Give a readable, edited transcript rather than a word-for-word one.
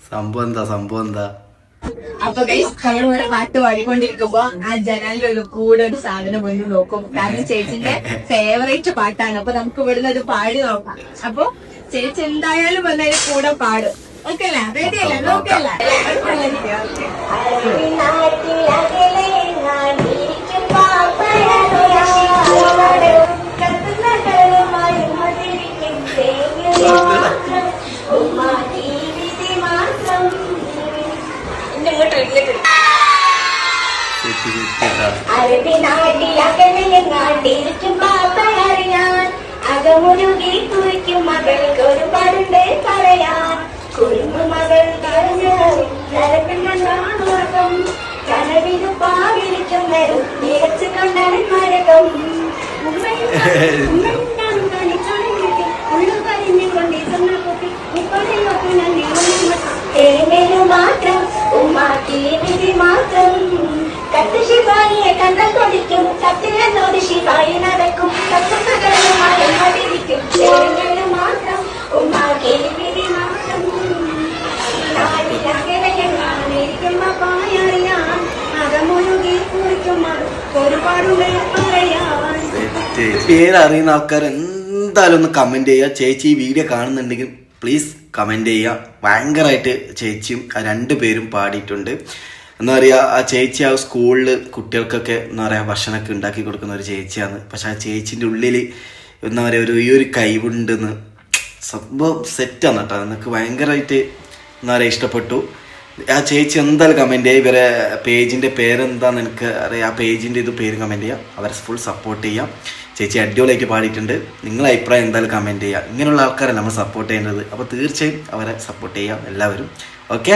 സംഭവം എന്താ? അപ്പൊ നമ്മളിവിടെ പാട്ട് പാടിക്കൊണ്ടിരിക്കുമ്പോ ആ ജനാലിന്റെ കൂടെ ഒരു സാധനം വന്ന് നോക്കും. കാരണം ചേച്ചിന്റെ ഫേവറേറ്റ് പാട്ടാണ്. അപ്പൊ നമുക്ക് ഇവിടുന്ന് അത് പാടി നോക്കാം. അപ്പൊ ചേച്ചി എന്തായാലും വന്നതിന് കൂടെ പാടും. ഓക്കെ അല്ലേ? റെഡി അല്ലേ? നോക്കല്ല അകമുരുകി കുറിക്കും മകൾക്ക് ഒരുപാടുണ്ട് പറയാൻ. കുറുമ്പ് മകൾ കരപ്പിന്നും കനവിനു പാവിരിക്കും നേരം മികച്ചു കണ്ടാണ് മരകം മാത്രം ഉമ്മാക്കി വിധി മാത്രം കത്ത് ശിവായിയെ കണ്ടാൽ കൊടിക്കും സത്യനോട് ശിവായി നടക്കും കത്തുന്നതിരിക്കും മാത്രം ഉമ്മാക്കി വിധി മാത്രം നാട്ടിലകലയെങ്ങാനിരിക്കുമ്പോ പായറിയാൻ അകമൊഴുകി കുറിക്കും ഒരുപാടുണ്ട് പറയാൻ. പേരറിയുന്ന ആൾക്കാർ എന്തായാലും ഒന്ന് കമന്റ് ചെയ്യുക. ചേച്ചി ഈ വീഡിയോ കാണുന്നുണ്ടെങ്കിൽ പ്ലീസ് കമന്റ് ചെയ്യുക. ഭയങ്കരമായിട്ട് ചേച്ചിയും രണ്ടുപേരും പാടിയിട്ടുണ്ട്. എന്താ പറയുക, ആ ചേച്ചി ആ സ്കൂളിൽ കുട്ടികൾക്കൊക്കെ എന്താ പറയുക ഭക്ഷണമൊക്കെ ഉണ്ടാക്കി കൊടുക്കുന്ന ഒരു ചേച്ചിയാണ്. പക്ഷെ ആ ചേച്ചീൻ്റെ ഉള്ളിൽ എന്താ പറയുക ഈ ഒരു കഴിവുണ്ടെന്ന് സംഭവം സെറ്റാണ് കേട്ടോ. എനിക്ക് ഭയങ്കരമായിട്ട് എന്താ പറയുക ഇഷ്ടപ്പെട്ടു. ആ ചേച്ചി എന്തായാലും കമൻറ്റ് ചെയ്യുക. ഇവരെ പേജിൻ്റെ പേരെന്താണെന്ന് എനിക്ക് അറിയാം. ആ പേജിൻ്റെ പേര് കമൻറ്റ് ചെയ്യുക. അവരെ ഫുൾ സപ്പോർട്ട് ചെയ്യാം. ചേച്ചി അടിപൊളിയായിട്ട് പാടിയിട്ടുണ്ട്. നിങ്ങളെ അഭിപ്രായം എന്തായാലും കമൻറ്റ് ചെയ്യുക. ഇങ്ങനെയുള്ള ആൾക്കാരെ നമ്മൾ സപ്പോർട്ട് ചെയ്യേണ്ടത്. അപ്പോൾ തീർച്ചയായും അവരെ സപ്പോർട്ട് ചെയ്യാം എല്ലാവരും. ഓക്കെ.